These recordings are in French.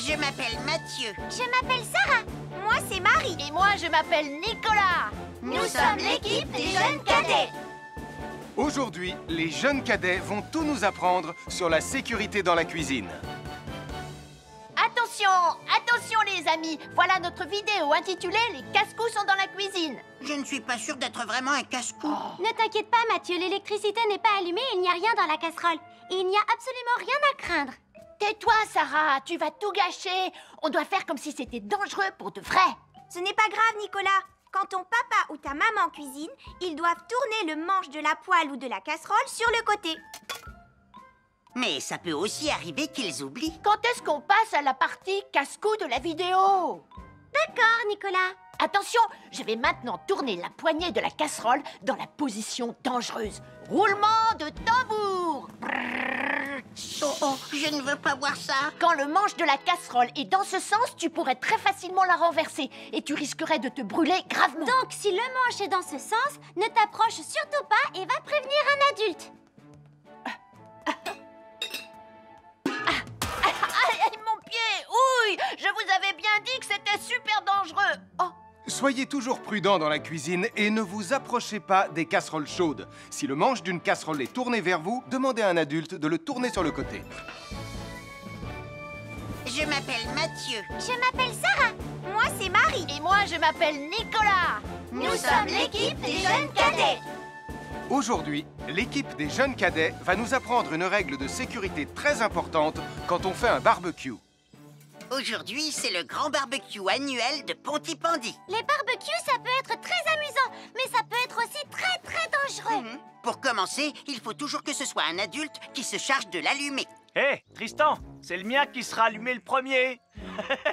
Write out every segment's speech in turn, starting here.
Je m'appelle Mathieu. Je m'appelle Sarah. Moi, c'est Marie. Et moi, je m'appelle Nicolas. Nous sommes l'équipe des jeunes cadets. Aujourd'hui, les jeunes cadets vont tout nous apprendre sur la sécurité dans la cuisine. Attention, attention les amis. Voilà notre vidéo intitulée « Les casse-cous sont dans la cuisine ». Je ne suis pas sûre d'être vraiment un casse-cou. Ne t'inquiète pas, Mathieu, l'électricité n'est pas allumée et il n'y a rien dans la casserole. Et il n'y a absolument rien à craindre. Tais-toi, Sarah, tu vas tout gâcher. On doit faire comme si c'était dangereux pour de vrai. Ce n'est pas grave, Nicolas. Quand ton papa ou ta maman cuisine, ils doivent tourner le manche de la poêle ou de la casserole sur le côté. Mais ça peut aussi arriver qu'ils oublient. Quand est-ce qu'on passe à la partie casse-cou de la vidéo? D'accord, Nicolas. Attention, je vais maintenant tourner la poignée de la casserole dans la position dangereuse. Roulement de tambour. Oh, je ne veux pas voir ça. Quand le manche de la casserole est dans ce sens, tu pourrais très facilement la renverser et tu risquerais de te brûler gravement. Donc, si le manche est dans ce sens, ne t'approche surtout pas et va prévenir un adulte. Aïe, mon pied! Ouille! Je vous avais bien dit que c'était super dangereux. Oh! Soyez toujours prudents dans la cuisine et ne vous approchez pas des casseroles chaudes. Si le manche d'une casserole est tourné vers vous, demandez à un adulte de le tourner sur le côté. Je m'appelle Mathieu. Je m'appelle Sarah. Moi, c'est Marie. Et moi, je m'appelle Nicolas. Nous sommes l'équipe des jeunes cadets. Aujourd'hui, l'équipe des jeunes cadets va nous apprendre une règle de sécurité très importante quand on fait un barbecue. Aujourd'hui, c'est le grand barbecue annuel de Pontypandy. Les barbecues, ça peut être très amusant, mais ça peut être aussi très dangereux. Pour commencer, il faut toujours que ce soit un adulte qui se charge de l'allumer. Hé, Tristan, c'est le mien qui sera allumé le premier.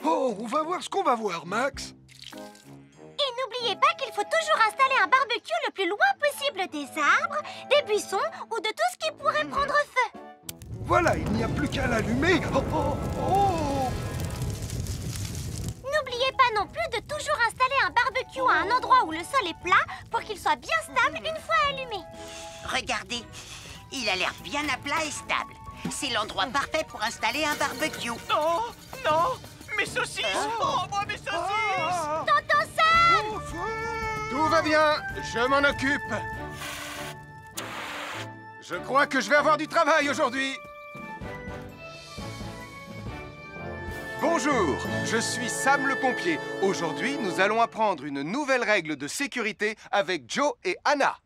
Oh, on va voir ce qu'on va voir, Max. Et n'oubliez pas qu'il faut toujours installer un barbecue le plus loin possible des arbres, des buissons ou de tout ce qui pourrait prendre feu. Voilà, il n'y a plus qu'à l'allumer. Oh, oh, oh. N'oubliez pas non plus de toujours installer un barbecue à un endroit où le sol est plat pour qu'il soit bien stable une fois allumé. Regardez, il a l'air bien à plat et stable. C'est l'endroit parfait pour installer un barbecue. Non, non, mes saucisses. Oh, moi, mes saucisses. Tonton Sam! Au feu. Tout va bien, je m'en occupe. Je crois que je vais avoir du travail aujourd'hui. Bonjour, je suis Sam le pompier. Aujourd'hui, nous allons apprendre une nouvelle règle de sécurité avec Joe et Anna.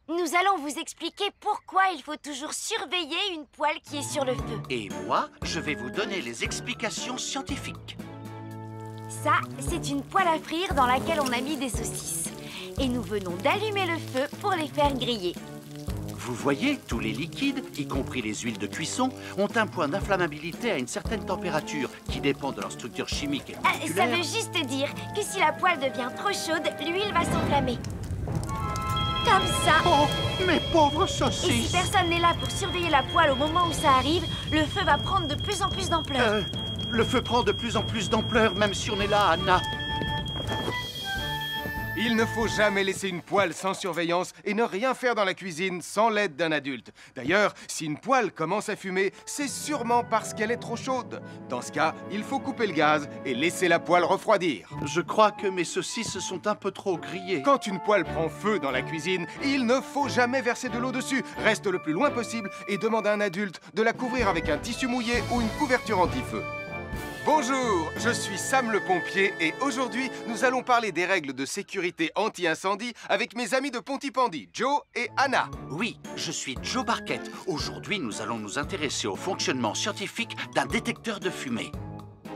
Nous allons vous expliquer pourquoi il faut toujours surveiller une poêle qui est sur le feu. Et moi, je vais vous donner les explications scientifiques. Ça, c'est une poêle à frire dans laquelle on a mis des saucisses. Et nous venons d'allumer le feu pour les faire griller. Vous voyez, tous les liquides, y compris les huiles de cuisson, ont un point d'inflammabilité à une certaine température qui dépend de leur structure chimique et Ça moléculaire. veut juste dire que si la poêle devient trop chaude, l'huile va s'enflammer. Comme ça. Oh, mes pauvres Et si saucisses! personne n'est là pour surveiller la poêle au moment où ça arrive, le feu va prendre de plus en plus d'ampleur. Le feu prend de plus en plus d'ampleur, même si on est là, Anna. Il ne faut jamais laisser une poêle sans surveillance et ne rien faire dans la cuisine sans l'aide d'un adulte. D'ailleurs, si une poêle commence à fumer, c'est sûrement parce qu'elle est trop chaude. Dans ce cas, il faut couper le gaz et laisser la poêle refroidir. Je crois que mes saucisses sont un peu trop grillées. Quand une poêle prend feu dans la cuisine, il ne faut jamais verser de l'eau dessus. Reste le plus loin possible et demande à un adulte de la couvrir avec un tissu mouillé ou une couverture anti-feu. Bonjour, je suis Sam le pompier et aujourd'hui, nous allons parler des règles de sécurité anti-incendie avec mes amis de Pontypandy, Joe et Anna. Oui, je suis Joe Barquette. Aujourd'hui, nous allons nous intéresser au fonctionnement scientifique d'un détecteur de fumée.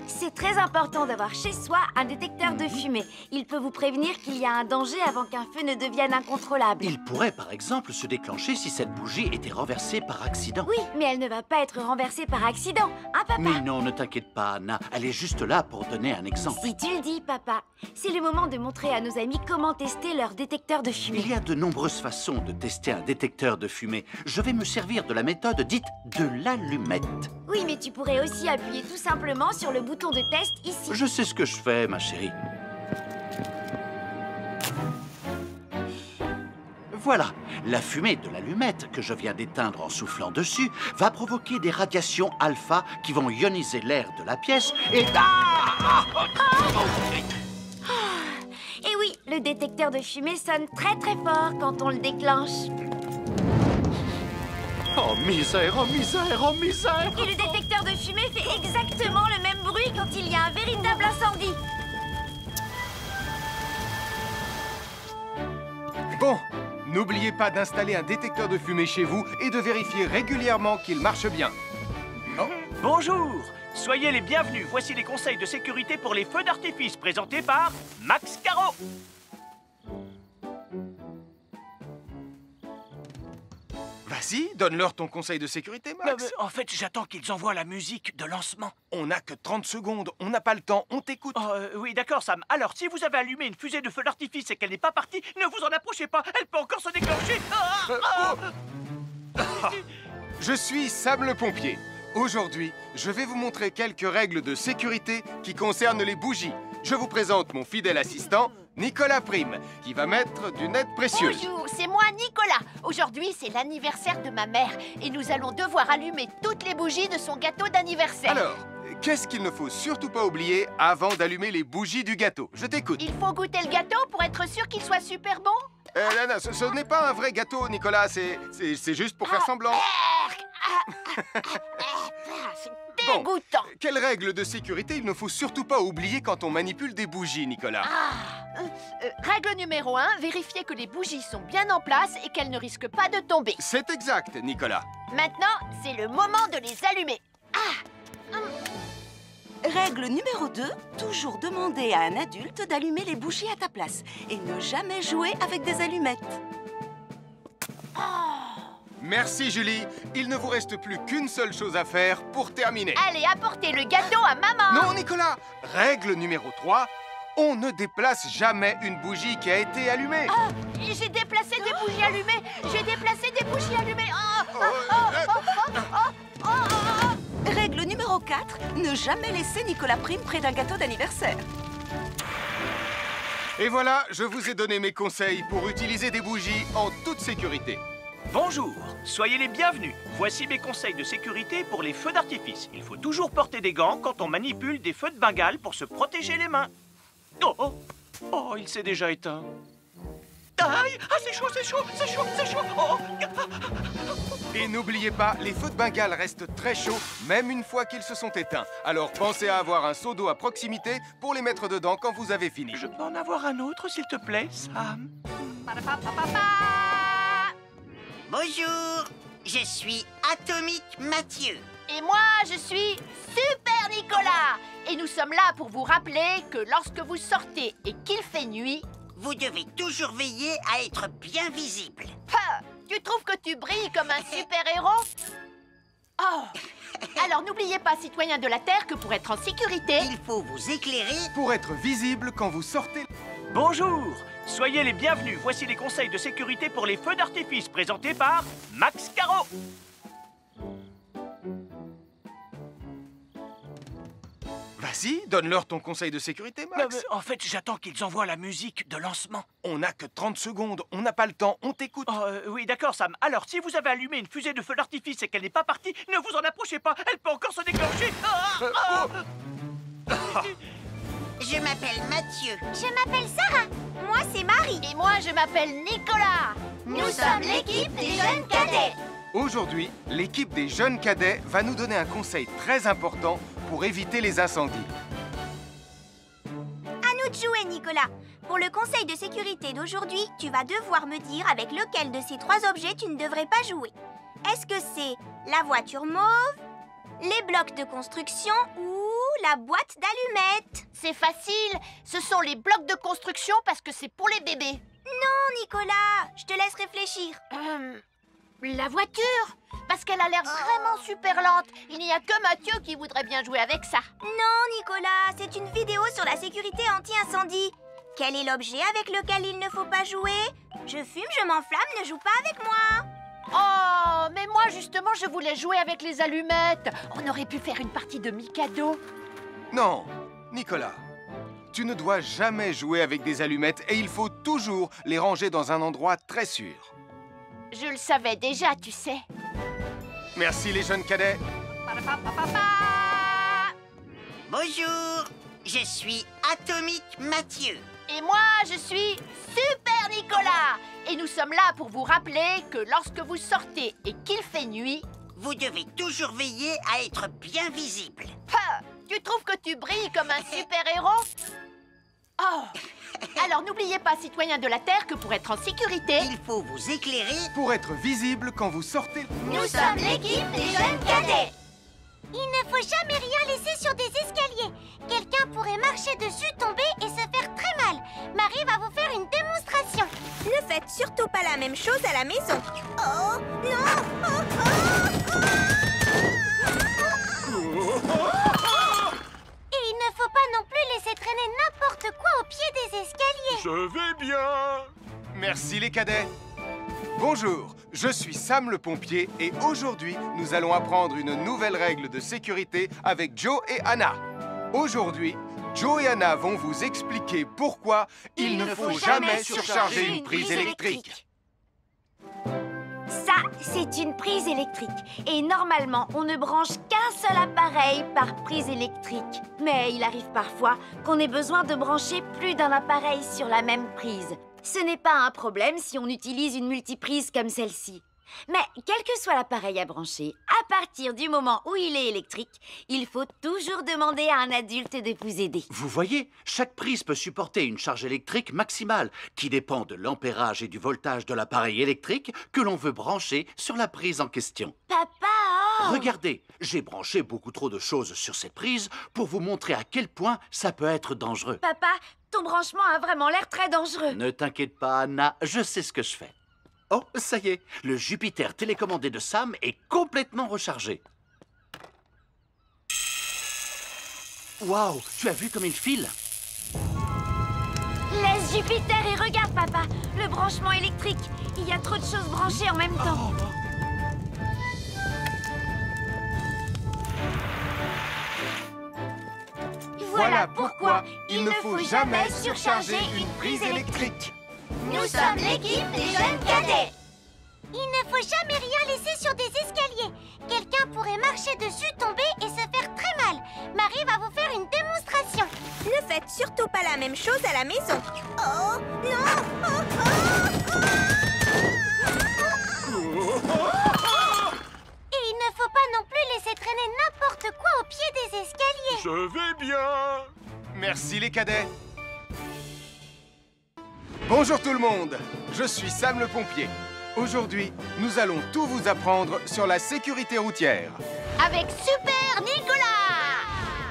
C'est très important d'avoir chez soi un détecteur de fumée. Il peut vous prévenir qu'il y a un danger avant qu'un feu ne devienne incontrôlable. Il pourrait, par exemple, se déclencher si cette bougie était renversée par accident. Oui, mais elle ne va pas être renversée par accident, hein, papa? Mais non, ne t'inquiète pas, Anna. Elle est juste là pour donner un exemple. Si tu le dis, papa. C'est le moment de montrer à nos amis comment tester leur détecteur de fumée. Il y a de nombreuses façons de tester un détecteur de fumée. Je vais me servir de la méthode dite de l'allumette. Oui, mais tu pourrais aussi appuyer tout simplement sur le bouton de test ici. Je sais ce que je fais, ma chérie. voilà, la fumée de l'allumette que je viens d'éteindre en soufflant dessus va provoquer des radiations alpha qui vont ioniser l'air de la pièce et... Et oui, le détecteur de fumée sonne très très fort quand on le déclenche. Oh misère, oh misère, oh misère! Et le détecteur de fumée fait exactement le même bruit quand il y a un véritable incendie. Bon, n'oubliez pas d'installer un détecteur de fumée chez vous et de vérifier régulièrement qu'il marche bien. Bonjour, soyez les bienvenus. Voici les conseils de sécurité pour les feux d'artifice présentés par Max Caro. Vas-y, donne-leur ton conseil de sécurité, Max. En fait, j'attends qu'ils envoient la musique de lancement. On n'a que 30 secondes, on n'a pas le temps, on t'écoute. Oh, oui, d'accord, Sam. Alors, si vous avez allumé une fusée de feu d'artifice et qu'elle n'est pas partie, ne vous en approchez pas. Elle peut encore se déclencher. Je suis Sam le pompier. Aujourd'hui, je vais vous montrer quelques règles de sécurité qui concernent les bougies. Je vous présente mon fidèle assistant, Nicolas Prime, qui va mettre d'une aide précieuse. Bonjour, c'est moi Nicolas. Aujourd'hui, c'est l'anniversaire de ma mère et nous allons devoir allumer toutes les bougies de son gâteau d'anniversaire. Alors, qu'est-ce qu'il ne faut surtout pas oublier avant d'allumer les bougies du gâteau? Je t'écoute. Il faut goûter le gâteau pour être sûr qu'il soit super bon. Non, ce n'est pas un vrai gâteau, Nicolas, c'est juste pour faire semblant. C'est dégoûtant. Quelles règles de sécurité il ne faut surtout pas oublier quand on manipule des bougies, Nicolas? Règle numéro 1, vérifier que les bougies sont bien en place et qu'elles ne risquent pas de tomber. C'est exact, Nicolas. Maintenant, c'est le moment de les allumer. Règle numéro 2, toujours demander à un adulte d'allumer les bougies à ta place et ne jamais jouer avec des allumettes. Merci, Julie. Il ne vous reste plus qu'une seule chose à faire pour terminer. Allez, apportez le gâteau à maman. Non, Nicolas. Règle numéro 3, on ne déplace jamais une bougie qui a été allumée. J'ai déplacé des bougies allumées. J'ai déplacé des bougies allumées. Règle numéro 4, ne jamais laisser Nicolas Prime près d'un gâteau d'anniversaire. Et voilà, je vous ai donné mes conseils pour utiliser des bougies en toute sécurité. Bonjour, soyez les bienvenus. Voici mes conseils de sécurité pour les feux d'artifice. Il faut toujours porter des gants quand on manipule des feux de Bengale pour se protéger les mains. Oh, il s'est déjà éteint. Aïe, c'est chaud, c'est chaud, c'est chaud, c'est chaud. Et n'oubliez pas, les feux de Bengale restent très chauds, même une fois qu'ils se sont éteints. Alors pensez à avoir un seau d'eau à proximité pour les mettre dedans quand vous avez fini. Je peux en avoir un autre, s'il te plaît, Sam? Bonjour, je suis Atomique Mathieu. Et moi, je suis Super Nicolas. Et nous sommes là pour vous rappeler que lorsque vous sortez et qu'il fait nuit... Vous devez toujours veiller à être bien visible. Tu trouves que tu brilles comme un super-héros? Alors n'oubliez pas, citoyens de la Terre, que pour être en sécurité... Il faut vous éclairer. Pour être visible quand vous sortez... Bonjour, soyez les bienvenus. Voici les conseils de sécurité pour les feux d'artifice présentés par Max Caro. Vas-y, donne-leur ton conseil de sécurité, Max. En fait, j'attends qu'ils envoient la musique de lancement. On n'a que 30 secondes, on n'a pas le temps, on t'écoute. Oui, d'accord, Sam. Alors, si vous avez allumé une fusée de feu d'artifice et qu'elle n'est pas partie, ne vous en approchez pas. Elle peut encore se déclencher. Je m'appelle Mathieu. Je m'appelle Sarah. Moi, c'est Marie. Et moi, je m'appelle Nicolas. Nous sommes l'équipe des jeunes cadets. Aujourd'hui, l'équipe des jeunes cadets va nous donner un conseil très important pour éviter les incendies. À nous de jouer, Nicolas. Pour le conseil de sécurité d'aujourd'hui, tu vas devoir me dire avec lequel de ces 3 objets tu ne devrais pas jouer. Est-ce que c'est la voiture mauve, les blocs de construction ou la boîte d'allumettes? C'est facile. Ce sont les blocs de construction parce que c'est pour les bébés. Non, Nicolas. Je te laisse réfléchir. La voiture? Parce qu'elle a l'air vraiment super lente. Il n'y a que Mathieu qui voudrait bien jouer avec ça. Non, Nicolas. C'est une vidéo sur la sécurité anti-incendie. Quel est l'objet avec lequel il ne faut pas jouer? Je fume, je m'enflamme, ne joue pas avec moi. Oh, mais moi, justement, je voulais jouer avec les allumettes. On aurait pu faire une partie de Mikado. Non, Nicolas, tu ne dois jamais jouer avec des allumettes et il faut toujours les ranger dans un endroit très sûr. Je le savais déjà, tu sais. Merci les jeunes cadets. Bonjour, je suis Atomique Mathieu. Et moi, je suis Super Nicolas. Et nous sommes là pour vous rappeler que lorsque vous sortez et qu'il fait nuit... Vous devez toujours veiller à être bien visible. Ah, tu trouves que tu brilles comme un super-héros? Oh! Alors n'oubliez pas, citoyens de la Terre, que pour être en sécurité... Il faut vous éclairer. Pour être visible quand vous sortez... Nous sommes l'équipe des jeunes cadets. Il ne faut jamais rien laisser sur des escaliers. Quelqu'un pourrait marcher dessus, tomber et se faire très mal. Marie va vous faire une démonstration. Ne faites surtout pas la même chose à la maison. Oh non! Et il ne faut pas non plus laisser traîner n'importe quoi au pied des escaliers. Je vais bien. Merci les cadets. Bonjour, je suis Sam le pompier et aujourd'hui, nous allons apprendre une nouvelle règle de sécurité avec Joe et Anna. Aujourd'hui, Joe et Anna vont vous expliquer pourquoi il ne faut jamais surcharger une prise électrique. Ça, c'est une prise électrique. Et normalement, on ne branche qu'un seul appareil par prise électrique. Mais il arrive parfois qu'on ait besoin de brancher plus d'un appareil sur la même prise. Ce n'est pas un problème si on utilise une multiprise comme celle-ci. Mais quel que soit l'appareil à brancher, à partir du moment où il est électrique, il faut toujours demander à un adulte de vous aider. Vous voyez, chaque prise peut supporter une charge électrique maximale qui dépend de l'ampérage et du voltage de l'appareil électrique que l'on veut brancher sur la prise en question. Papa! Regardez, j'ai branché beaucoup trop de choses sur cette prise pour vous montrer à quel point ça peut être dangereux. Papa, ton branchement a vraiment l'air très dangereux. Ne t'inquiète pas, Anna, je sais ce que je fais. Oh, ça y est, le Jupiter télécommandé de Sam est complètement rechargé. Waouh, tu as vu comme il file? Laisse Jupiter et regarde, papa. Le branchement électrique. Il y a trop de choses branchées en même temps. Voilà pourquoi il ne faut jamais surcharger une prise électrique. Nous sommes l'équipe des jeunes cadets. Il ne faut jamais rien laisser sur des escaliers. Quelqu'un pourrait marcher dessus, tomber et se faire très mal. Marie va vous faire une démonstration. Ne faites surtout pas la même chose à la maison. Oh non! Et il ne faut pas non plus laisser traîner n'importe quoi au pied des escaliers. Je vais bien. Merci les cadets. Bonjour tout le monde, je suis Sam le pompier. Aujourd'hui, nous allons tout vous apprendre sur la sécurité routière. Avec Super Nicolas!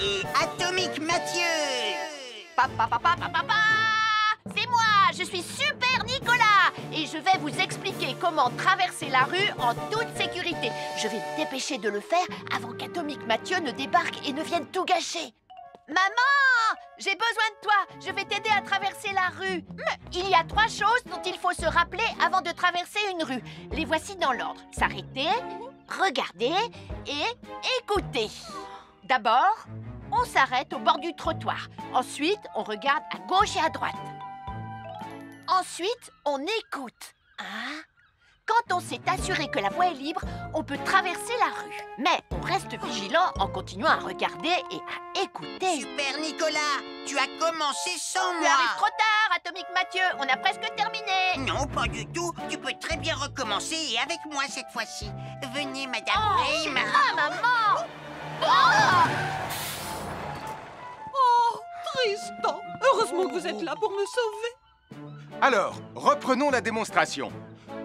Et Atomique Mathieu. C'est moi, je suis Super Nicolas! Et je vais vous expliquer comment traverser la rue en toute sécurité. Je vais me dépêcher de le faire avant qu'Atomique Mathieu ne débarque et ne vienne tout gâcher. Maman! J'ai besoin de toi! Je vais t'aider à traverser la rue. Il y a 3 choses dont il faut se rappeler avant de traverser une rue. Les voici dans l'ordre. S'arrêter, regarder et écouter. D'abord, on s'arrête au bord du trottoir. Ensuite, on regarde à gauche et à droite. Ensuite, on écoute. Hein? Quand on s'est assuré que la voie est libre, on peut traverser la rue. Mais on reste vigilant en continuant à regarder et à écouter. Super Nicolas, tu as commencé sans Tu moi. arrives trop tard, Atomique Mathieu. On a presque terminé. Non, pas du tout. Tu peux très bien recommencer et avec moi cette fois-ci. Venez, Madame Raymond. Ah, maman! Oh! Oh, Tristan! Heureusement que vous êtes là pour me sauver. Alors, reprenons la démonstration.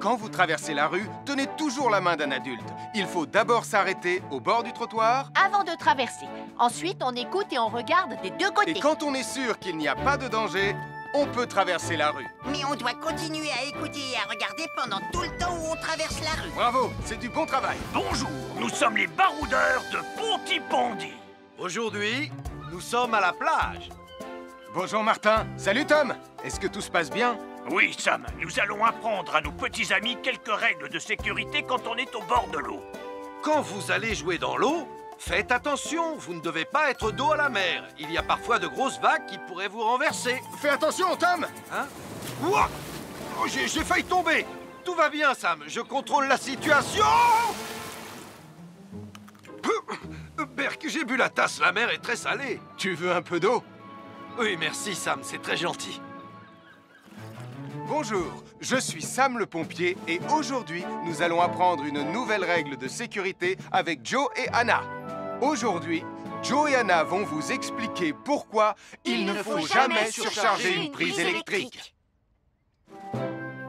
Quand vous traversez la rue, tenez toujours la main d'un adulte. Il faut d'abord s'arrêter au bord du trottoir. Avant de traverser. Ensuite, on écoute et on regarde des deux côtés. Et quand on est sûr qu'il n'y a pas de danger, on peut traverser la rue. Mais on doit continuer à écouter et à regarder pendant tout le temps où on traverse la rue. Bravo, c'est du bon travail. Bonjour, nous sommes les baroudeurs de Pontypandy. Aujourd'hui, nous sommes à la plage. Bonjour Martin. Salut Tom. Est-ce que tout se passe bien? Oui, Sam, nous allons apprendre à nos petits amis quelques règles de sécurité quand on est au bord de l'eau. Quand vous allez jouer dans l'eau, faites attention, vous ne devez pas être dos à la mer. Il y a parfois de grosses vagues qui pourraient vous renverser. Fais attention, Tom. Hein? Ouah! Oh, j'ai failli tomber. Tout va bien, Sam. Je contrôle la situation. Berk, j'ai bu la tasse. La mer est très salée. Tu veux un peu d'eau? Oui, merci, Sam. C'est très gentil. Bonjour, je suis Sam le pompier et aujourd'hui, nous allons apprendre une nouvelle règle de sécurité avec Joe et Anna. Aujourd'hui, Joe et Anna vont vous expliquer pourquoi il ne faut jamais surcharger une prise électrique.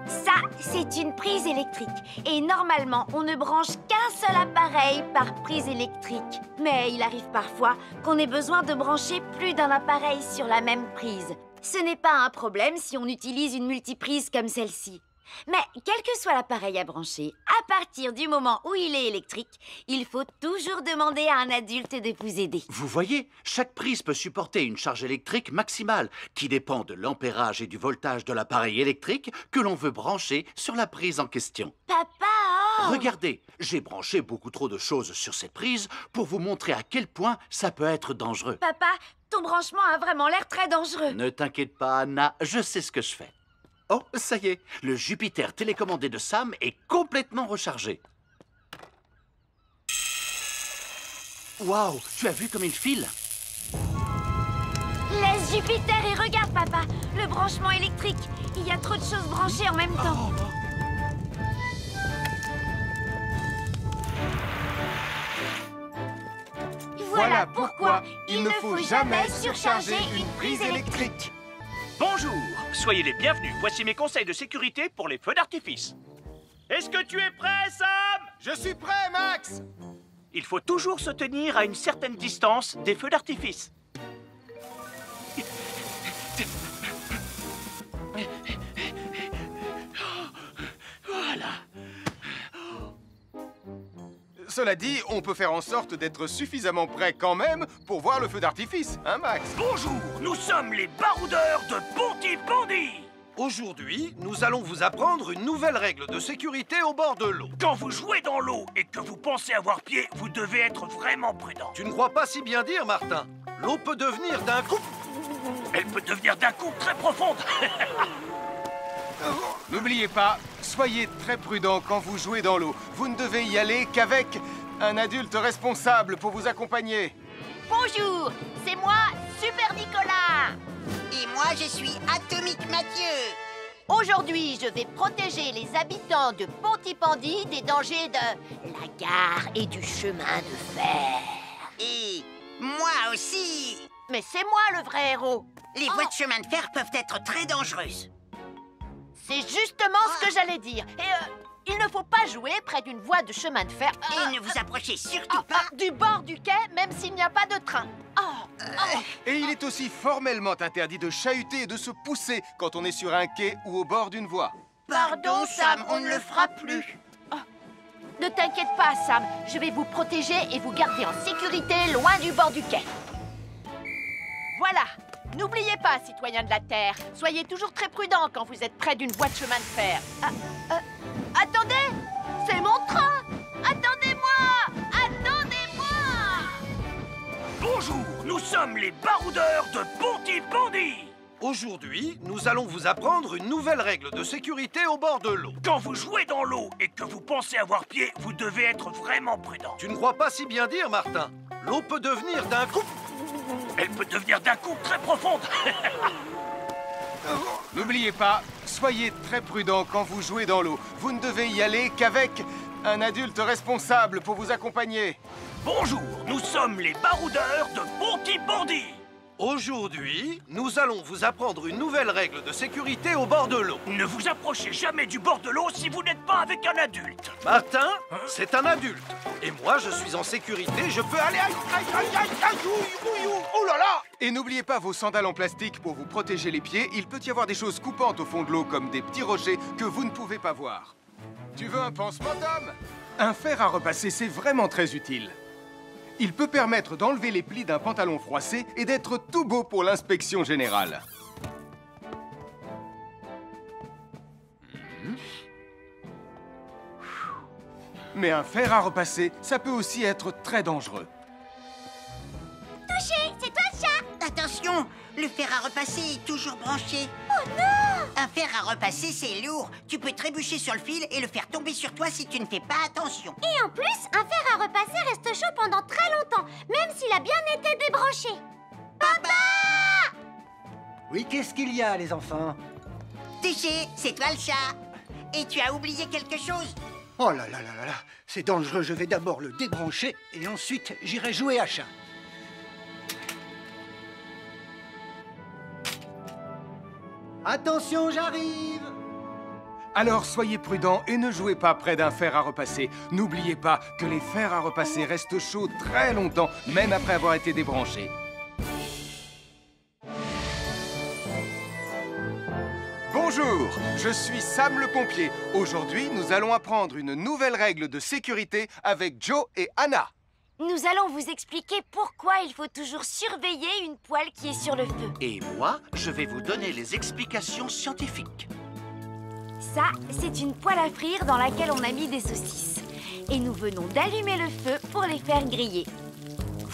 Ça, c'est une prise électrique. Et normalement, on ne branche qu'un seul appareil par prise électrique. Mais il arrive parfois qu'on ait besoin de brancher plus d'un appareil sur la même prise. Ce n'est pas un problème si on utilise une multiprise comme celle-ci. Mais quel que soit l'appareil à brancher, à partir du moment où il est électrique, il faut toujours demander à un adulte de vous aider. Vous voyez, chaque prise peut supporter une charge électrique maximale qui dépend de l'ampérage et du voltage de l'appareil électrique que l'on veut brancher sur la prise en question. Papa, oh! Regardez, j'ai branché beaucoup trop de choses sur cette prise pour vous montrer à quel point ça peut être dangereux. Papa, ton branchement a vraiment l'air très dangereux. Ne t'inquiète pas, Anna, je sais ce que je fais. Oh, ça y est, le Jupiter télécommandé de Sam est complètement rechargé. Waouh, tu as vu comme il file? Laisse Jupiter et regarde, papa. Le branchement électrique. Il y a trop de choses branchées en même temps. Voilà pourquoi il ne faut jamais surcharger une prise électrique. Bonjour, soyez les bienvenus. Voici mes conseils de sécurité pour les feux d'artifice. Est-ce que tu es prêt, Sam? Je suis prêt, Max! Il faut toujours se tenir à une certaine distance des feux d'artifice. Voilà. Cela dit, on peut faire en sorte d'être suffisamment prêt quand même pour voir le feu d'artifice, hein, Max? Bonjour, nous sommes les baroudeurs de Pontypandy. Aujourd'hui, nous allons vous apprendre une nouvelle règle de sécurité au bord de l'eau. Quand vous jouez dans l'eau et que vous pensez avoir pied, vous devez être vraiment prudent. Tu ne crois pas si bien dire, Martin? L'eau peut devenir d'un coup... Elle peut devenir d'un coup très profonde. N'oubliez pas, soyez très prudent quand vous jouez dans l'eau. Vous ne devez y aller qu'avec un adulte responsable pour vous accompagner. Bonjour, c'est moi, Super Nicolas. Et moi, je suis Atomique Mathieu. Aujourd'hui, je vais protéger les habitants de Pontypandy des dangers de la gare et du chemin de fer. Et moi aussi. Mais c'est moi le vrai héros. Les voies de chemin de fer peuvent être très dangereuses. C'est justement ce que j'allais dire. Et il ne faut pas jouer près d'une voie de chemin de fer. Et ne vous approchez surtout pas Du bord du quai, même s'il n'y a pas de train. Et il est aussi formellement interdit de chahuter et de se pousser quand on est sur un quai ou au bord d'une voie. Pardon, Sam, on ne le fera plus. Ne t'inquiète pas, Sam. Je vais vous protéger et vous garder en sécurité loin du bord du quai. Voilà. N'oubliez pas, citoyens de la Terre, soyez toujours très prudents quand vous êtes près d'une voie de chemin de fer. Attendez! C'est mon train! Attendez-moi! Attendez-moi! Bonjour, nous sommes les baroudeurs de Pontypandy. Aujourd'hui, nous allons vous apprendre une nouvelle règle de sécurité au bord de l'eau. Quand vous jouez dans l'eau et que vous pensez avoir pied, vous devez être vraiment prudent. Tu ne crois pas si bien dire, Martin? L'eau peut devenir d'un coup... Elle peut devenir d'un coup très profonde. N'oubliez pas, soyez très prudent quand vous jouez dans l'eau. Vous ne devez y aller qu'avec un adulte responsable pour vous accompagner. Bonjour, nous sommes les baroudeurs de Pontypandy. Aujourd'hui, nous allons vous apprendre une nouvelle règle de sécurité au bord de l'eau. Ne vous approchez jamais du bord de l'eau si vous n'êtes pas avec un adulte. Martin, c'est un adulte. Et moi, je suis en sécurité, je peux aller... Oh là là! Et n'oubliez pas vos sandales en plastique pour vous protéger les pieds. Il peut y avoir des choses coupantes au fond de l'eau comme des petits rochers que vous ne pouvez pas voir. Tu veux un pansement, Tom? Un fer à repasser, c'est vraiment très utile. Il peut permettre d'enlever les plis d'un pantalon froissé et d'être tout beau pour l'inspection générale. Mais un fer à repasser, ça peut aussi être très dangereux. Touché, c'est toi le chat. Attention, le fer à repasser est toujours branché. Oh non! Un fer à repasser, c'est lourd. Tu peux trébucher sur le fil et le faire tomber sur toi si tu ne fais pas attention. Et en plus, un fer à repasser reste chaud pendant très longtemps, même s'il a bien été débranché. Papa! Oui, qu'est-ce qu'il y a, les enfants? Téché, c'est toi le chat. Et tu as oublié quelque chose? Oh là là là là là, c'est dangereux, je vais d'abord le débrancher et ensuite j'irai jouer à chat. Attention, j'arrive! Alors soyez prudents et ne jouez pas près d'un fer à repasser. N'oubliez pas que les fers à repasser restent chauds très longtemps, même après avoir été débranchés. Bonjour, je suis Sam le pompier. Aujourd'hui, nous allons apprendre une nouvelle règle de sécurité avec Joe et Anna. Nous allons vous expliquer pourquoi il faut toujours surveiller une poêle qui est sur le feu. Et moi, je vais vous donner les explications scientifiques. Ça, c'est une poêle à frire dans laquelle on a mis des saucisses. Et nous venons d'allumer le feu pour les faire griller.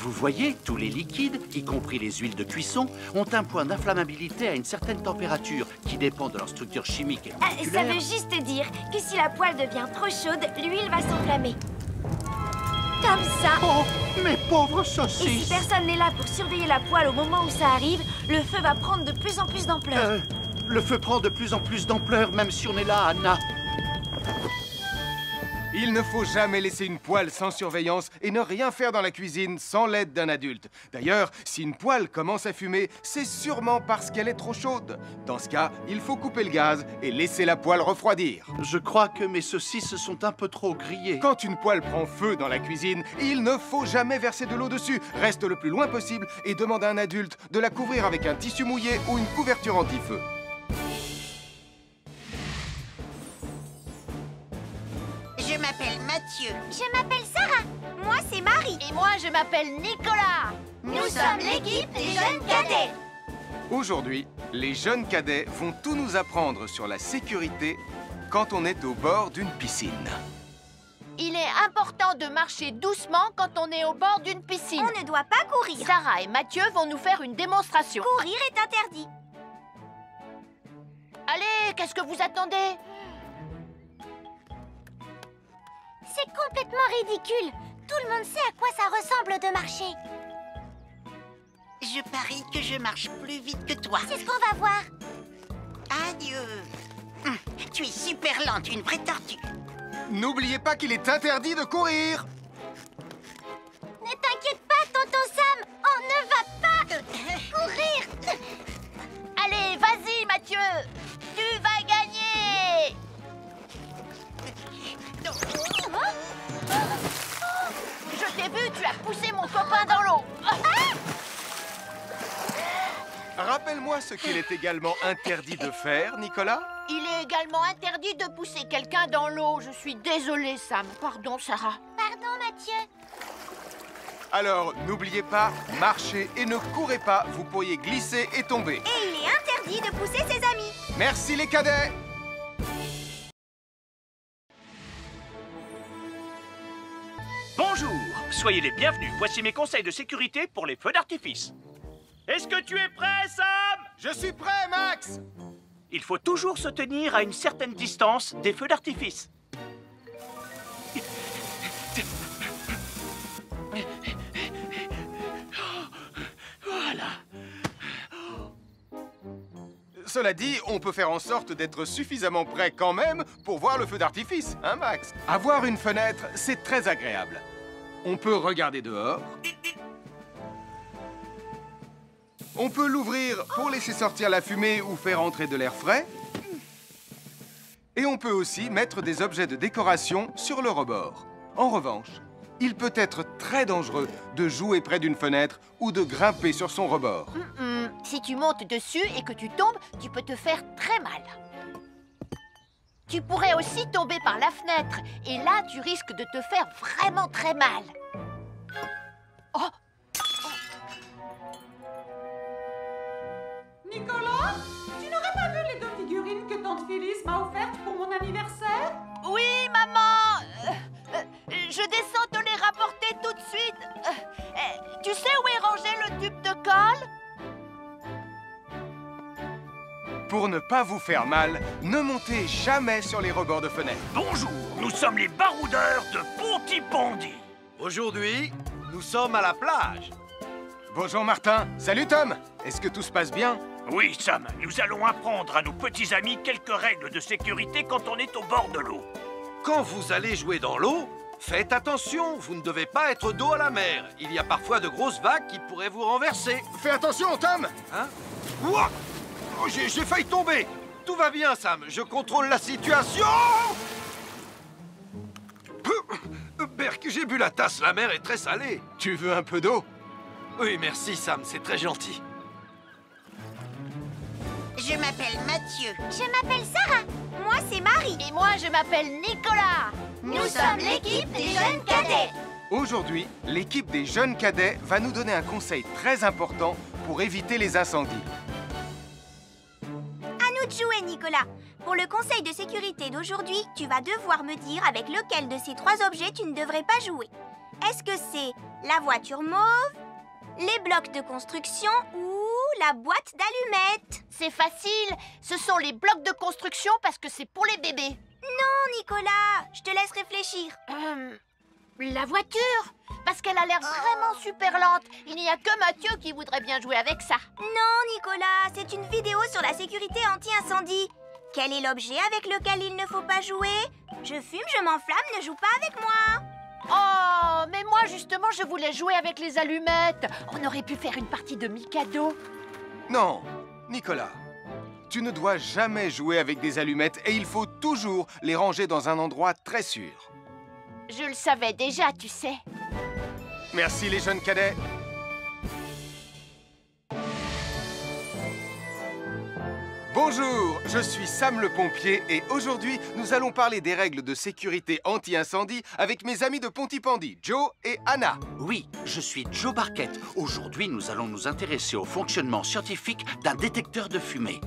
Vous voyez, tous les liquides, y compris les huiles de cuisson, ont un point d'inflammabilité à une certaine température qui dépend de leur structure chimique et Ça moléculaire. veut juste dire que si la poêle devient trop chaude, l'huile va s'enflammer. Comme ça. Oh, mes pauvres Et si saucisses! personne n'est là pour surveiller la poêle au moment où ça arrive, le feu va prendre de plus en plus d'ampleur. Le feu prend de plus en plus d'ampleur, même si on est là, Anna. Il ne faut jamais laisser une poêle sans surveillance et ne rien faire dans la cuisine sans l'aide d'un adulte. D'ailleurs, si une poêle commence à fumer, c'est sûrement parce qu'elle est trop chaude. Dans ce cas, il faut couper le gaz et laisser la poêle refroidir. Je crois que mes saucisses sont un peu trop grillées. Quand une poêle prend feu dans la cuisine, il ne faut jamais verser de l'eau dessus. Reste le plus loin possible et demande à un adulte de la couvrir avec un tissu mouillé ou une couverture anti-feu. Je m'appelle Mathieu. Je m'appelle Sarah. Moi, c'est Marie. Et moi, je m'appelle Nicolas. Nous sommes l'équipe des jeunes cadets. Aujourd'hui, les jeunes cadets vont tout nous apprendre sur la sécurité quand on est au bord d'une piscine. Il est important de marcher doucement quand on est au bord d'une piscine. On ne doit pas courir. Sarah et Mathieu vont nous faire une démonstration. Courir est interdit. Allez, qu'est-ce que vous attendez? C'est complètement ridicule. Tout le monde sait à quoi ça ressemble de marcher. Je parie que je marche plus vite que toi. C'est ce qu'on va voir. Adieu. Tu es super lente, une vraie tortue. N'oubliez pas qu'il est interdit de courir. Ne t'inquiète pas, tonton Sam. On ne va pas courir. Allez, vas-y, Mathieu. Tu vas gagner. Je t'ai vu, tu as poussé mon copain dans l'eau. Rappelle-moi ce qu'il est également interdit de faire, Nicolas. Il est également interdit de pousser quelqu'un dans l'eau. Je suis désolée, Sam. Pardon, Sarah. Pardon, Mathieu. Alors, n'oubliez pas, marchez et ne courez pas, vous pourriez glisser et tomber. Et il est interdit de pousser ses amis. Merci les cadets. Bonjour, soyez les bienvenus. Voici mes conseils de sécurité pour les feux d'artifice. Est-ce que tu es prêt, Sam? Je suis prêt, Max. Il faut toujours se tenir à une certaine distance des feux d'artifice. Voilà. Cela dit, on peut faire en sorte d'être suffisamment près quand même pour voir le feu d'artifice, hein, Max? Avoir une fenêtre, c'est très agréable. On peut regarder dehors. On peut l'ouvrir pour laisser sortir la fumée ou faire entrer de l'air frais. Et on peut aussi mettre des objets de décoration sur le rebord. En revanche, il peut être très dangereux de jouer près d'une fenêtre ou de grimper sur son rebord. Si tu montes dessus et que tu tombes, tu peux te faire très mal. Tu pourrais aussi tomber par la fenêtre. Et là, tu risques de te faire vraiment très mal. Oh! Nicolas, tu n'aurais pas vu les 2 figurines que tante Phyllis m'a offertes pour mon anniversaire? Oui, maman! Je descends te les rapporter tout de suite. Tu sais où est rangé le tube de colle? Pour ne pas vous faire mal, ne montez jamais sur les rebords de fenêtres. Bonjour, nous sommes les baroudeurs de Pontypandy. Aujourd'hui, nous sommes à la plage. Bonjour Martin. Salut Tom. Est-ce que tout se passe bien? Oui, Sam, nous allons apprendre à nos petits amis quelques règles de sécurité quand on est au bord de l'eau. Quand vous allez jouer dans l'eau, faites attention, vous ne devez pas être dos à la mer. Il y a parfois de grosses vagues qui pourraient vous renverser. Fais attention Tom. Hein? Ouah! Oh, j'ai failli tomber. Tout va bien, Sam, je contrôle la situation. Berk, j'ai bu la tasse, la mer est très salée. Tu veux un peu d'eau? Oui, merci Sam, c'est très gentil. Je m'appelle Mathieu. Je m'appelle Sarah. Moi, c'est Marie. Et moi, je m'appelle Nicolas. Nous sommes l'équipe des jeunes cadets. Aujourd'hui, l'équipe des jeunes cadets va nous donner un conseil très important pour éviter les incendies. À nous de jouer, Nicolas. Pour le conseil de sécurité d'aujourd'hui, tu vas devoir me dire avec lequel de ces trois objets tu ne devrais pas jouer. Est-ce que c'est la voiture mauve, les blocs de construction ou la boîte d'allumettes? C'est facile, ce sont les blocs de construction parce que c'est pour les bébés. Non, Nicolas, je te laisse réfléchir. La voiture, parce qu'elle a l'air vraiment super lente. Il n'y a que Mathieu qui voudrait bien jouer avec ça. Non, Nicolas, c'est une vidéo sur la sécurité anti-incendie. Quel est l'objet avec lequel il ne faut pas jouer? Je fume, je m'enflamme, ne joue pas avec moi. Oh, mais moi justement, je voulais jouer avec les allumettes. On aurait pu faire une partie de Mikado. Non, Nicolas, tu ne dois jamais jouer avec des allumettes et il faut toujours les ranger dans un endroit très sûr. Je le savais déjà, tu sais. Merci les jeunes cadets. Bonjour, je suis Sam le pompier et aujourd'hui, nous allons parler des règles de sécurité anti-incendie avec mes amis de Pontypandy, Joe et Anna. Oui, je suis Joe Barquette. Aujourd'hui, nous allons nous intéresser au fonctionnement scientifique d'un détecteur de fumée.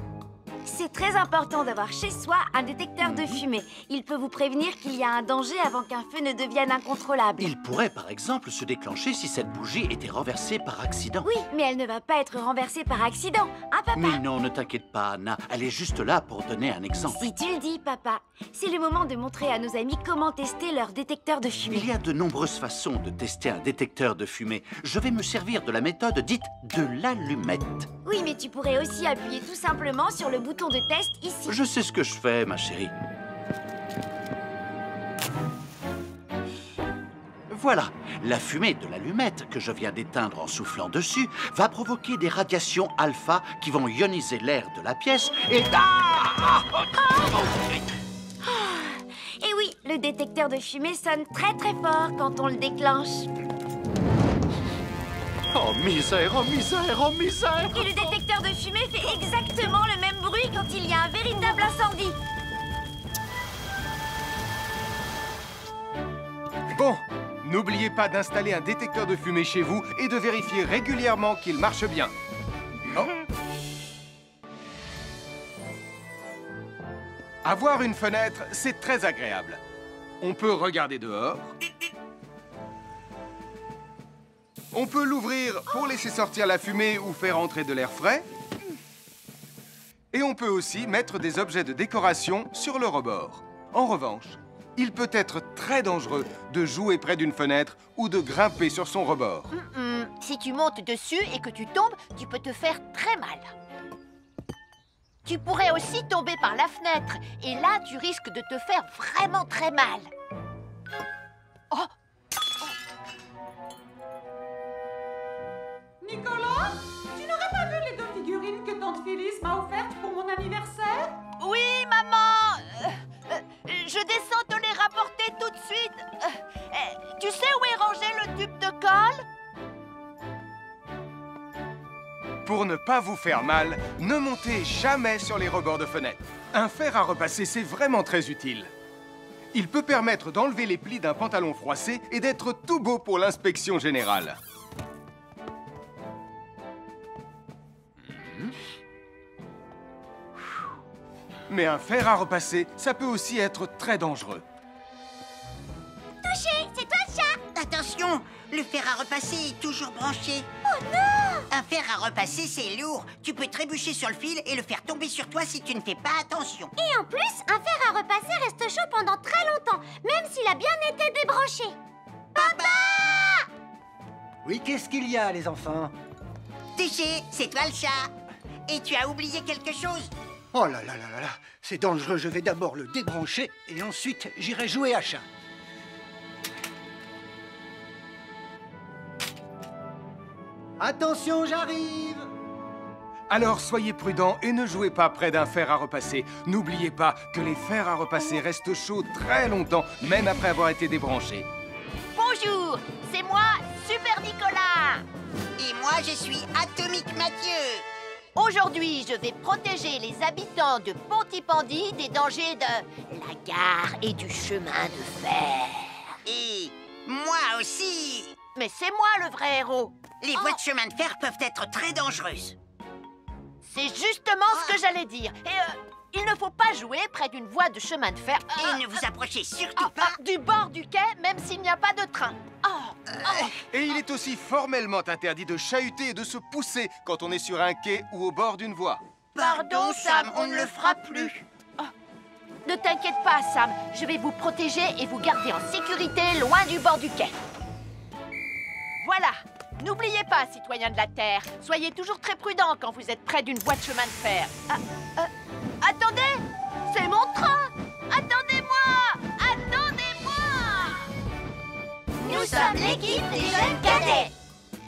C'est très important d'avoir chez soi un détecteur de fumée. Il peut vous prévenir qu'il y a un danger avant qu'un feu ne devienne incontrôlable. Il pourrait, par exemple, se déclencher si cette bougie était renversée par accident. Oui, mais elle ne va pas être renversée par accident, hein, papa? Mais non, ne t'inquiète pas, Anna. Elle est juste là pour donner un exemple. Si tu le dis, papa. C'est le moment de montrer à nos amis comment tester leur détecteur de fumée. Il y a de nombreuses façons de tester un détecteur de fumée. Je vais me servir de la méthode dite de l'allumette. Oui, mais tu pourrais aussi appuyer tout simplement sur le bouton de test ici. Je sais ce que je fais, ma chérie. Voilà, la fumée de l'allumette que je viens d'éteindre en soufflant dessus va provoquer des radiations alpha qui vont ioniser l'air de la pièce et... Et oui, le détecteur de fumée sonne très très fort quand on le déclenche. Oh misère, oh misère, oh misère! Et le détecteur de fumée fait exactement le même bruit quand il y a un véritable incendie. Bon, n'oubliez pas d'installer un détecteur de fumée chez vous et de vérifier régulièrement qu'il marche bien. Oh. Avoir une fenêtre, c'est très agréable. On peut regarder dehors. On peut l'ouvrir pour laisser sortir la fumée ou faire entrer de l'air frais. Et on peut aussi mettre des objets de décoration sur le rebord. En revanche, il peut être très dangereux de jouer près d'une fenêtre ou de grimper sur son rebord. Si tu montes dessus et que tu tombes, tu peux te faire très mal. Tu pourrais aussi tomber par la fenêtre. Et là, tu risques de te faire vraiment très mal. Oh! Nicolas, tu n'aurais pas vu les 2 figurines que tante Phyllis m'a offertes pour mon anniversaire? Oui, maman! Je descends te les rapporter tout de suite. Tu sais où est rangé le tube de colle? Pour ne pas vous faire mal, ne montez jamais sur les rebords de fenêtres. Un fer à repasser, c'est vraiment très utile. Il peut permettre d'enlever les plis d'un pantalon froissé et d'être tout beau pour l'inspection générale. Mais un fer à repasser, ça peut aussi être très dangereux. Touché, c'est toi le chat. Attention, Le fer à repasser est toujours branché. Oh non! Un fer à repasser, c'est lourd. Tu peux trébucher sur le fil et le faire tomber sur toi si tu ne fais pas attention. Et en plus, un fer à repasser reste chaud pendant très longtemps, même s'il a bien été débranché. Papa! Oui, qu'est-ce qu'il y a, les enfants? Téché, c'est toi le chat. Et tu as oublié quelque chose? Oh là là là là là, c'est dangereux, je vais d'abord le débrancher et ensuite j'irai jouer à chat. Attention, j'arrive! Alors soyez prudents et ne jouez pas près d'un fer à repasser. N'oubliez pas que les fers à repasser restent chauds très longtemps, même après avoir été débranchés. Bonjour, c'est moi, Super Nicolas. Et moi, je suis Atomique Mathieu. Aujourd'hui, je vais protéger les habitants de Pontypandy des dangers de la gare et du chemin de fer. Et moi aussi. Mais c'est moi le vrai héros. Les voies de chemin de fer peuvent être très dangereuses. C'est justement ce que j'allais dire. Et il ne faut pas jouer près d'une voie de chemin de fer. Et ne vous approchez surtout pas du bord du quai, même s'il n'y a pas de train. Et il est aussi formellement interdit de chahuter et de se pousser quand on est sur un quai ou au bord d'une voie. Pardon, Sam, on ne le fera plus. Ne t'inquiète pas, Sam. Je vais vous protéger et vous garder en sécurité loin du bord du quai. Voilà. N'oubliez pas, citoyens de la Terre, soyez toujours très prudents quand vous êtes près d'une voie de chemin de fer. Attendez! C'est mon train! Attendez-moi! Attendez-moi! Nous sommes l'équipe des jeunes cadets.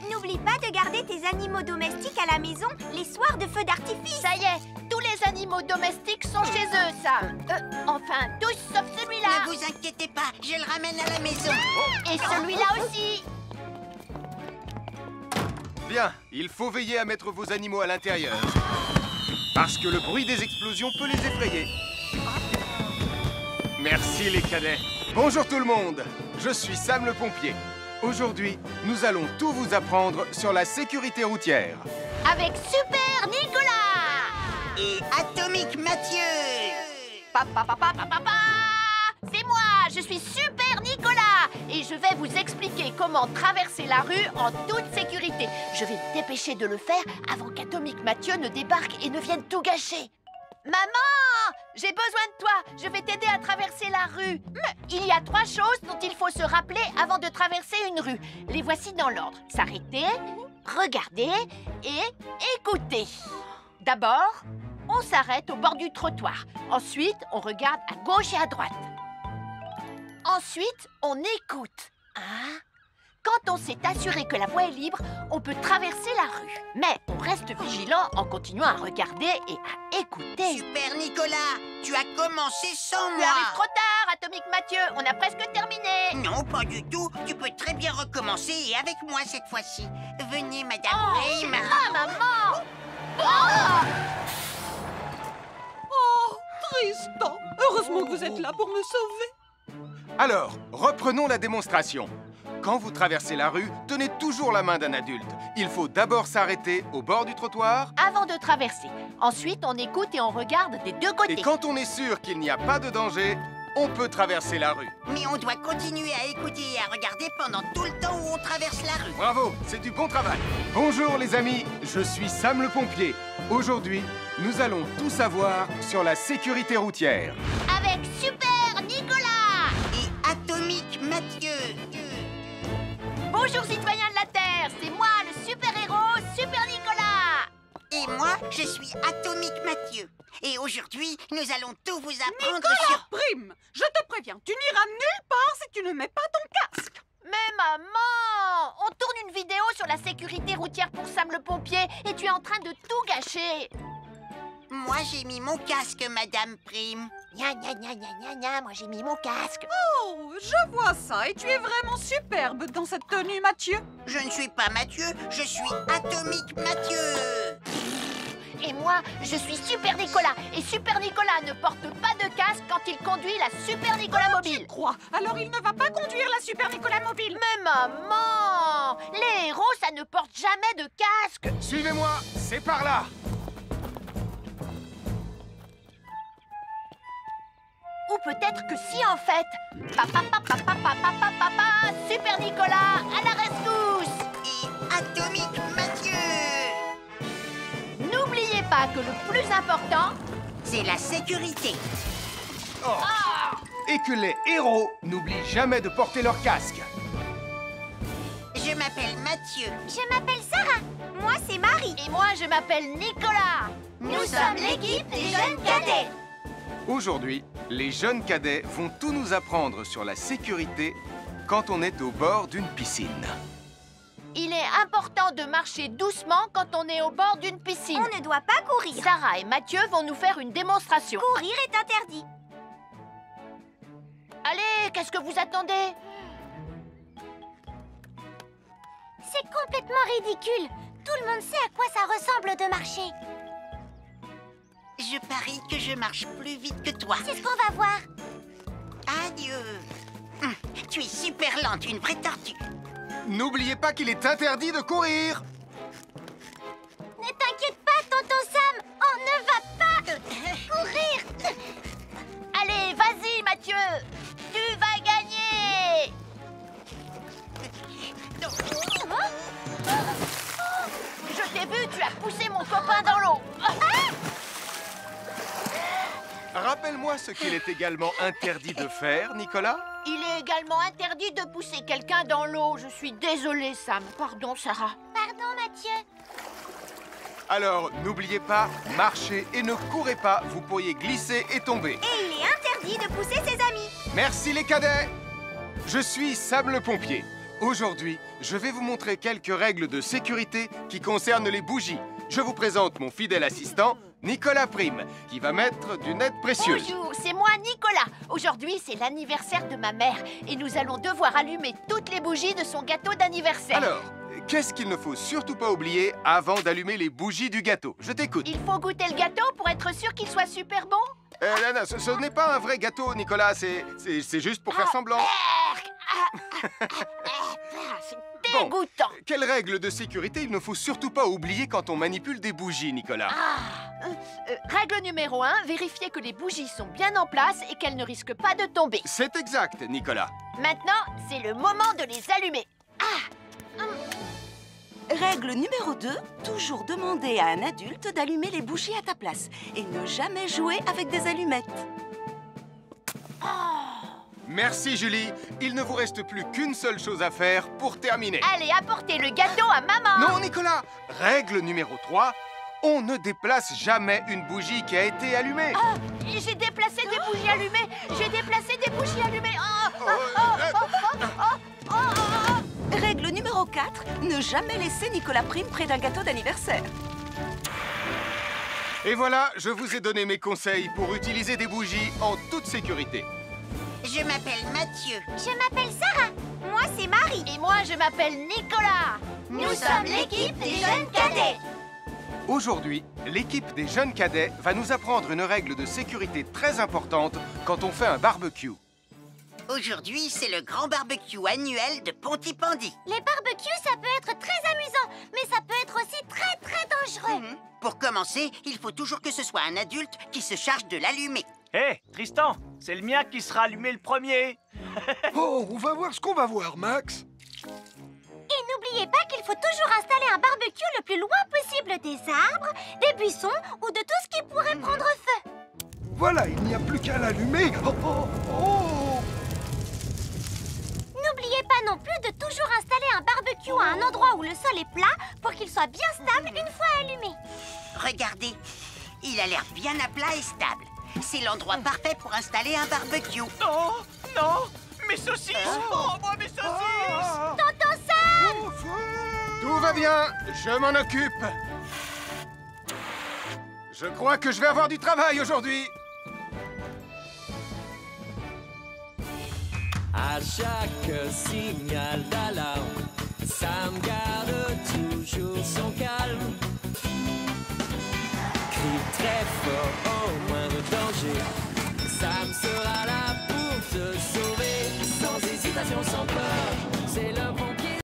N'oublie pas de garder tes animaux domestiques à la maison les soirs de feu d'artifice. Ça y est, tous les animaux domestiques sont chez eux, Sam. Enfin, tous sauf celui-là. Ne vous inquiétez pas, je le ramène à la maison. Et celui-là aussi. Bien, il faut veiller à mettre vos animaux à l'intérieur. Parce que le bruit des explosions peut les effrayer. Merci les cadets. Bonjour tout le monde, je suis Sam le pompier. Aujourd'hui, nous allons tout vous apprendre sur la sécurité routière. Avec Super Nicolas et Atomique Mathieu. C'est moi, je suis Super Nicolas et je vais vous expliquer comment traverser la rue en toute sécurité. Je vais me dépêcher de le faire avant qu'Atomique Mathieu ne débarque et ne vienne tout gâcher. Maman, j'ai besoin de toi, je vais t'aider à traverser la rue. Il y a 3 choses dont il faut se rappeler avant de traverser une rue. Les voici dans l'ordre. S'arrêter, regarder et écouter. D'abord, on s'arrête au bord du trottoir. Ensuite, on regarde à gauche et à droite. Ensuite, on écoute. Quand on s'est assuré que la voie est libre, on peut traverser la rue. Mais on reste vigilant en continuant à regarder et à écouter. Super Nicolas, tu as commencé sans moi. Tu arrives trop tard, Atomique Mathieu. On a presque terminé. Non, pas du tout. Tu peux très bien recommencer et avec moi cette fois-ci. Venez, Madame Prim. Maman. Oh, Tristan. Heureusement que vous êtes là pour me sauver. Alors, reprenons la démonstration. Quand vous traversez la rue, tenez toujours la main d'un adulte. Il faut d'abord s'arrêter au bord du trottoir. Avant de traverser. Ensuite, on écoute et on regarde des deux côtés. Et quand on est sûr qu'il n'y a pas de danger, on peut traverser la rue. Mais on doit continuer à écouter et à regarder pendant tout le temps où on traverse la rue. Bravo, c'est du bon travail. Bonjour les amis, je suis Sam le pompier. Aujourd'hui, nous allons tout savoir sur la sécurité routière. Avec Super Nicolas et Atomique Mathieu. Bonjour citoyens de la Terre, c'est moi le super-héros Super Nicolas. Et moi, je suis Atomique Mathieu. Et aujourd'hui, nous allons tout vous apprendre Nicolas sur... Prime, je te préviens, tu n'iras nulle part si tu ne mets pas ton casque. Mais maman, on tourne une vidéo sur la sécurité routière pour Sam le pompier et tu es en train de tout gâcher. Moi, j'ai mis mon casque, Madame Prime. Gna gna gna gna gna gna, moi j'ai mis mon casque. Oh, je vois ça et tu es vraiment superbe dans cette tenue, Mathieu. Je ne suis pas Mathieu, je suis Atomique Mathieu. Et moi, je suis Super Nicolas. Et Super Nicolas ne porte pas de casque quand il conduit la Super Nicolas Mobile. Tu crois? Alors il ne va pas conduire la Super Nicolas Mobile. Mais maman, les héros, ça ne porte jamais de casque. Suivez-moi, c'est par là. Où peut-être que si en fait. Super Nicolas, à la rescousse! Et Atomique Mathieu! N'oubliez pas que le plus important, c'est la sécurité. Et que les héros n'oublient jamais de porter leur casque. Je m'appelle Mathieu. Je m'appelle Sarah. Moi, c'est Marie. Et moi, je m'appelle Nicolas. Nous sommes l'équipe des jeunes cadets. Aujourd'hui, les jeunes cadets vont tout nous apprendre sur la sécurité quand on est au bord d'une piscine. Il est important de marcher doucement quand on est au bord d'une piscine. On ne doit pas courir. Sarah et Mathieu vont nous faire une démonstration. Courir est interdit. Allez, qu'est-ce que vous attendez? C'est complètement ridicule. Tout le monde sait à quoi ça ressemble de marcher. Je parie que je marche plus vite que toi. C'est ce qu'on va voir. Adieu. Tu es super lente, une vraie tortue. N'oubliez pas qu'il est interdit de courir. Ne t'inquiète pas, tonton Sam. On ne va pas courir. Allez, vas-y, Mathieu. Tu vas gagner. Je t'ai vu, tu as poussé mon copain dans l'eau. Rappelle-moi ce qu'il est également interdit de faire, Nicolas. Il est également interdit de pousser quelqu'un dans l'eau. Je suis désolée, Sam. Pardon, Sarah. Pardon, Mathieu. Alors, n'oubliez pas, marchez et ne courez pas, vous pourriez glisser et tomber. Et il est interdit de pousser ses amis. Merci les cadets. Je suis Sam le pompier. Aujourd'hui, je vais vous montrer quelques règles de sécurité qui concernent les bougies. Je vous présente mon fidèle assistant, Nicolas Prime, qui va mettre d'une aide précieuse. Bonjour, c'est moi, Nicolas. Aujourd'hui, c'est l'anniversaire de ma mère et nous allons devoir allumer toutes les bougies de son gâteau d'anniversaire. Alors, qu'est-ce qu'il ne faut surtout pas oublier avant d'allumer les bougies du gâteau? Je t'écoute. Il faut goûter le gâteau pour être sûr qu'il soit super bon? Non, ce n'est pas un vrai gâteau, Nicolas. C'est juste pour faire semblant. C'est dégoûtant. Quelle règle de sécurité il ne faut surtout pas oublier quand on manipule des bougies, Nicolas? Règle numéro 1, vérifier que les bougies sont bien en place et qu'elles ne risquent pas de tomber. C'est exact, Nicolas. Maintenant, c'est le moment de les allumer. Règle numéro 2, toujours demander à un adulte d'allumer les bougies à ta place et ne jamais jouer avec des allumettes. Merci, Julie. Il ne vous reste plus qu'une seule chose à faire pour terminer. Allez, apportez le gâteau à maman. Non, Nicolas. Règle numéro 3, on ne déplace jamais une bougie qui a été allumée. J'ai déplacé des bougies allumées. J'ai déplacé des bougies allumées. Règle numéro 4, ne jamais laisser Nicolas Prime près d'un gâteau d'anniversaire. Et voilà, je vous ai donné mes conseils pour utiliser des bougies en toute sécurité. Je m'appelle Mathieu. Je m'appelle Sarah. Moi, c'est Marie. Et moi, je m'appelle Nicolas. Nous sommes l'équipe des jeunes cadets. Aujourd'hui, l'équipe des jeunes cadets va nous apprendre une règle de sécurité très importante quand on fait un barbecue. Aujourd'hui, c'est le grand barbecue annuel de Pontypandy. Les barbecues, ça peut être très amusant, mais ça peut être aussi très, très dangereux. Pour commencer, il faut toujours que ce soit un adulte qui se charge de l'allumer. Hé, Tristan, c'est le mien qui sera allumé le premier. Oh, on va voir ce qu'on va voir, Max. Et n'oubliez pas qu'il faut toujours installer un barbecue le plus loin possible des arbres, des buissons ou de tout ce qui pourrait prendre feu. Voilà, il n'y a plus qu'à l'allumer. N'oubliez pas non plus de toujours installer un barbecue à un endroit où le sol est plat pour qu'il soit bien stable une fois allumé. Regardez, il a l'air bien à plat et stable. C'est l'endroit parfait pour installer un barbecue. Non, non, mes saucisses. Oh, moi, mes saucisses. Tonton Sam! Tout va bien, je m'en occupe. Je crois que je vais avoir du travail aujourd'hui. À chaque signal d'alarme, Sam garde